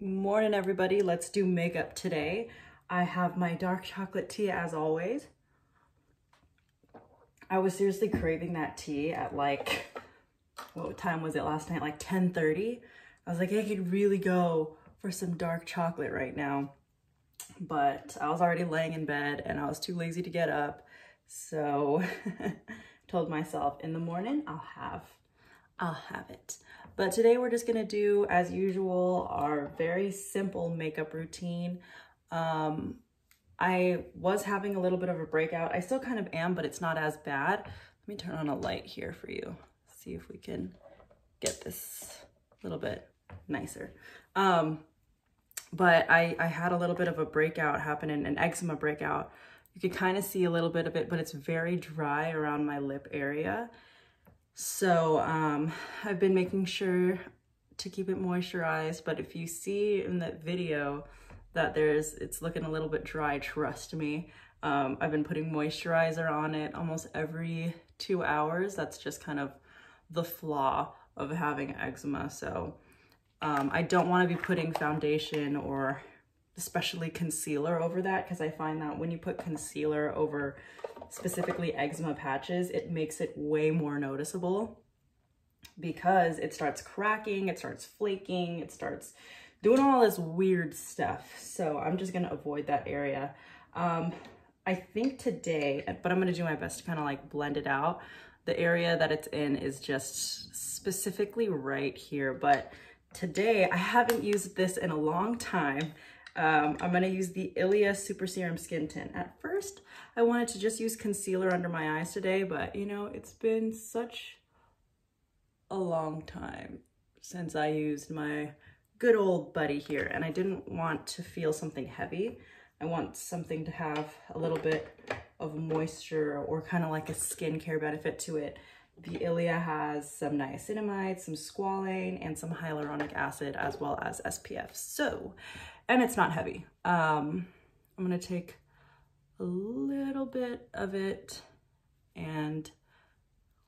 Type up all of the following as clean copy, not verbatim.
Morning, everybody. Let's do makeup today. I have my dark chocolate tea as always. I was seriously craving that tea at like, what time was it last night? Like 10:30. I was like, I could really go for some dark chocolate right now. But I was already laying in bed and I was too lazy to get up. So told myself in the morning, I'll have it. But today we're just gonna do, as usual, our very simple makeup routine. I was having a little bit of a breakout. I still kind of am, but it's not as bad. Let me turn on a light here for you. See if we can get this a little bit nicer. But I had a little bit of a breakout happen, an eczema breakout. You can kind of see a little bit of it, but it's very dry around my lip area. So I've been making sure to keep it moisturized, but if you see in that video that it's looking a little bit dry, trust me. I've been putting moisturizer on it almost every 2 hours. That's just kind of the flaw of having eczema. So I don't want to be putting foundation or especially concealer over that, because I find that when you put concealer over specifically eczema patches, it makes it way more noticeable because it starts cracking, it starts flaking, it starts doing all this weird stuff. So I'm just gonna avoid that area. I think today, but I'm gonna do my best to kind of like blend it out. The area that it's in is just specifically right here, but today I haven't used this in a long time. I'm gonna use the Ilia Super Serum Skin Tint. At first, I wanted to just use concealer under my eyes today, but you know, it's been such a long time since I used my good old buddy here, and I didn't want to feel something heavy. I want something to have a little bit of moisture or kind of like a skincare benefit to it. The Ilia has some niacinamide, some squalane, and some hyaluronic acid, as well as SPF. So, and it's not heavy. I'm gonna take a little bit of it and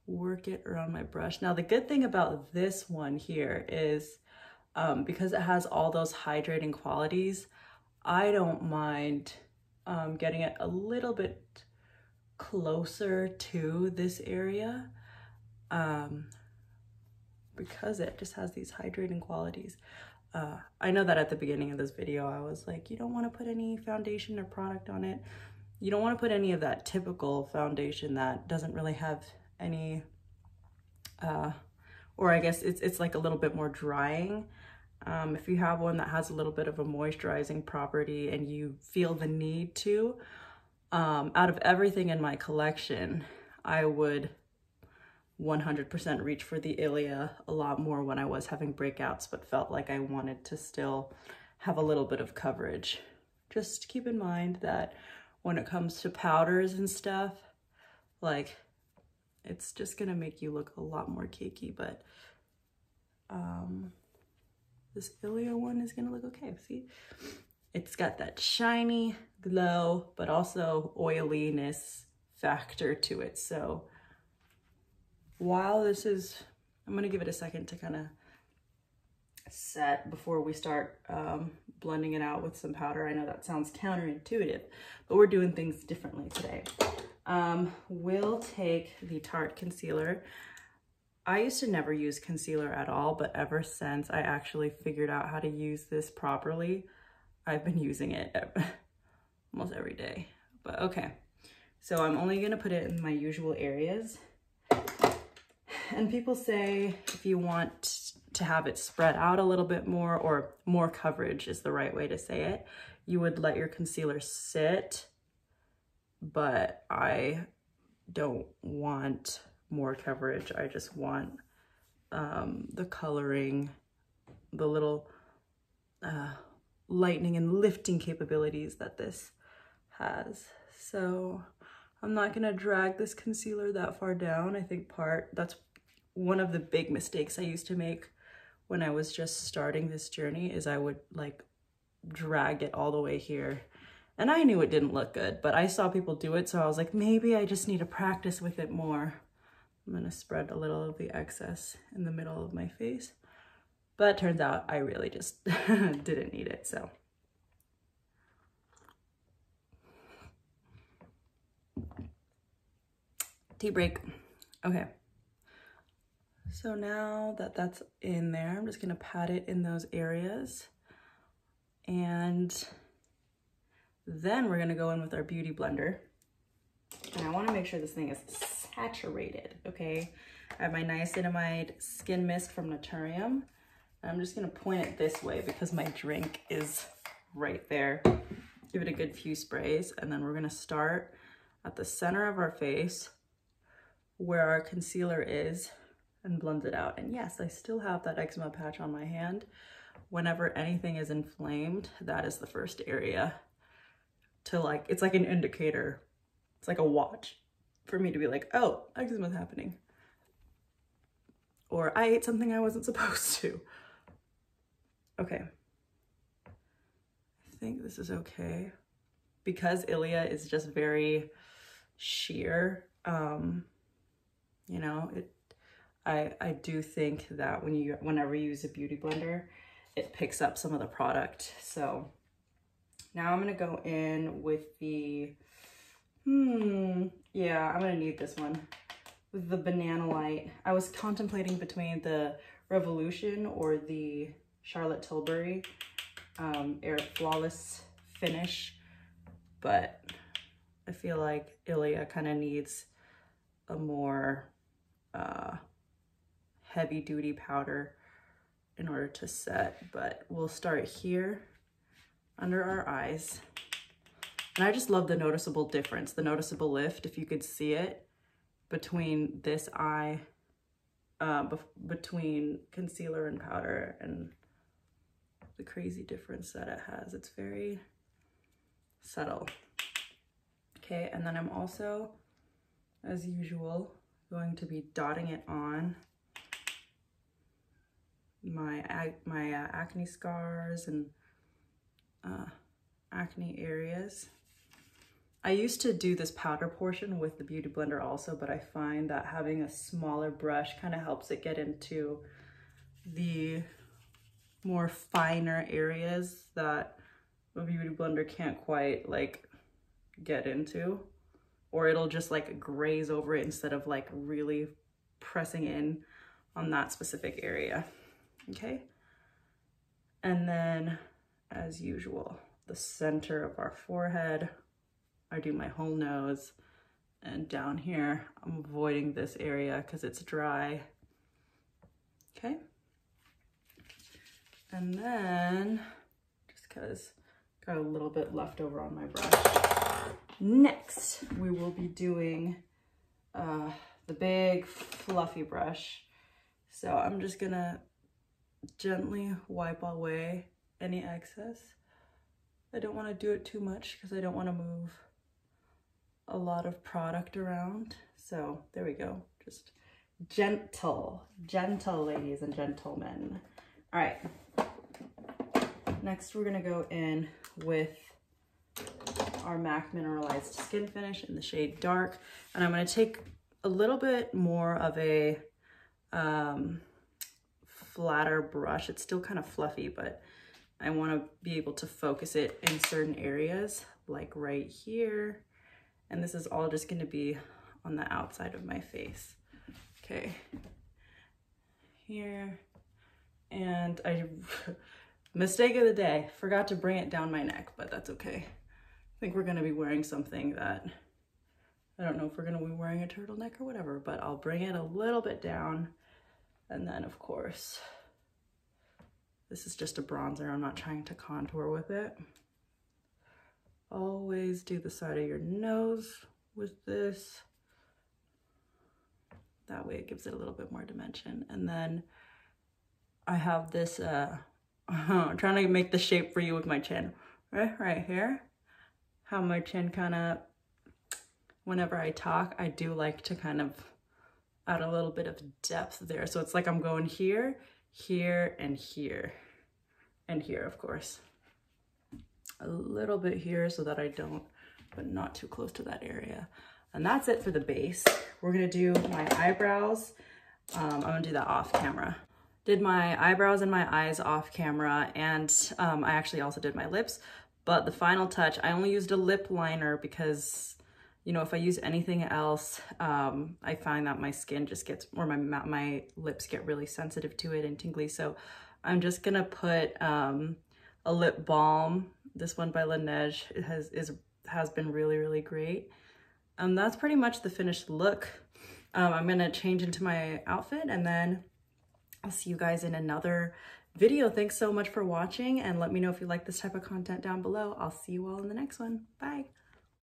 work it around my brush. Now, the good thing about this one here is because it has all those hydrating qualities, I don't mind getting it a little bit closer to this area because it just has these hydrating qualities. I know that at the beginning of this video, I was like, you don't want to put any foundation or product on it. You don't want to put any of that typical foundation that doesn't really have any, or I guess it's like a little bit more drying. If you have one that has a little bit of a moisturizing property and you feel the need to, out of everything in my collection, I would 100% reach for the Ilia a lot more when I was having breakouts, but felt like I wanted to still have a little bit of coverage. Just keep in mind that when it comes to powders and stuff, like, it's just gonna make you look a lot more cakey, but this Ilia one is gonna look okay. See, it's got that shiny glow, but also oiliness factor to it. So while this is, I'm gonna give it a second to kind of set before we start blending it out with some powder. I know that sounds counterintuitive, but we're doing things differently today. We'll take the Tarte concealer. I used to never use concealer at all, but ever since I actually figured out how to use this properly, I've been using it almost every day. But okay, so I'm only gonna put it in my usual areas. And people say if you want to have it spread out a little bit more, or more coverage is the right way to say it, you would let your concealer sit, but I don't want more coverage. I just want the coloring, the little lightening and lifting capabilities that this has. So I'm not gonna drag this concealer that far down. I think that's one of the big mistakes I used to make when I was just starting this journey, is I would like drag it all the way here. And I knew it didn't look good, but I saw people do it, so I was like, maybe I just need to practice with it more. I'm gonna spread a little of the excess in the middle of my face. But it turns out I really just didn't need it, so. Tea break. Okay. So now that that's in there, I'm just gonna pat it in those areas. And then we're gonna go in with our beauty blender. And I wanna make sure this thing is saturated, okay? I have my niacinamide skin mist from Naturium. I'm just gonna point it this way because my drink is right there. Give it a good few sprays, and then we're gonna start at the center of our face where our concealer is and blend it out. And yes, I still have that eczema patch on my hand. Whenever anything is inflamed, that is the first area to like, it's like an indicator. It's like a watch for me to be like, oh, eczema's happening. Or I ate something I wasn't supposed to. Okay. I think this is okay. Because Ilia is just very sheer, you know, I do think that whenever you use a beauty blender, it picks up some of the product. So now I'm gonna go in with the, yeah, I'm gonna need this one. With the Banana Light. I was contemplating between the Revolution or the Charlotte Tilbury Air Flawless Finish, but I feel like Ilia kind of needs a more heavy duty powder in order to set, but we'll start here under our eyes. And I just love the noticeable difference, the noticeable lift, if you could see it, between this eye, between concealer and powder, and the crazy difference that it has. It's very subtle. Okay, and then I'm also, as usual, going to be dotting it on my acne scars and acne areas. I used to do this powder portion with the beauty blender also, but I find that having a smaller brush kind of helps it get into the more finer areas that a beauty blender can't quite like get into, or it'll just like graze over it instead of like really pressing in on that specific area. Okay, and then as usual, the center of our forehead, I do my whole nose, and down here I'm avoiding this area because it's dry. Okay, and then just because got a little bit left over on my brush, next we will be doing the big fluffy brush. So I'm just gonna gently wipe away any excess. I don't want to do it too much because I don't want to move a lot of product around. So there we go. Just gentle, ladies and gentlemen. All right. Next, we're going to go in with our MAC Mineralized Skin Finish in the shade Dark. And I'm going to take a little bit more of a flatter brush. It's still kind of fluffy, but I want to be able to focus it in certain areas, like right here. And this is all just going to be on the outside of my face. Okay, here. And mistake of the day, forgot to bring it down my neck, but that's okay. I think we're going to be wearing something that, I don't know if we're going to be wearing a turtleneck or whatever, but I'll bring it a little bit down. And then of course, this is just a bronzer. I'm not trying to contour with it. Always do the side of your nose with this. That way it gives it a little bit more dimension. And then I have this, I'm trying to make the shape for you with my chin. Right here. How my chin kind of, whenever I talk, I do like to kind of add a little bit of depth there. So it's like I'm going here, here, and here. And here, of course. A little bit here so that I don't, but not too close to that area. And that's it for the base. We're gonna do my eyebrows. I'm gonna do that off camera. Did my eyebrows and my eyes off camera, and I actually also did my lips. But the final touch, I only used a lip liner because, you know, if I use anything else, I find that my skin just gets, or my lips get really sensitive to it and tingly. So I'm just gonna put a lip balm. This one by Laneige. It has been really, really great. That's pretty much the finished look. I'm gonna change into my outfit, and then I'll see you guys in another video. Thanks so much for watching, and let me know if you like this type of content down below. I'll see you all in the next one. Bye.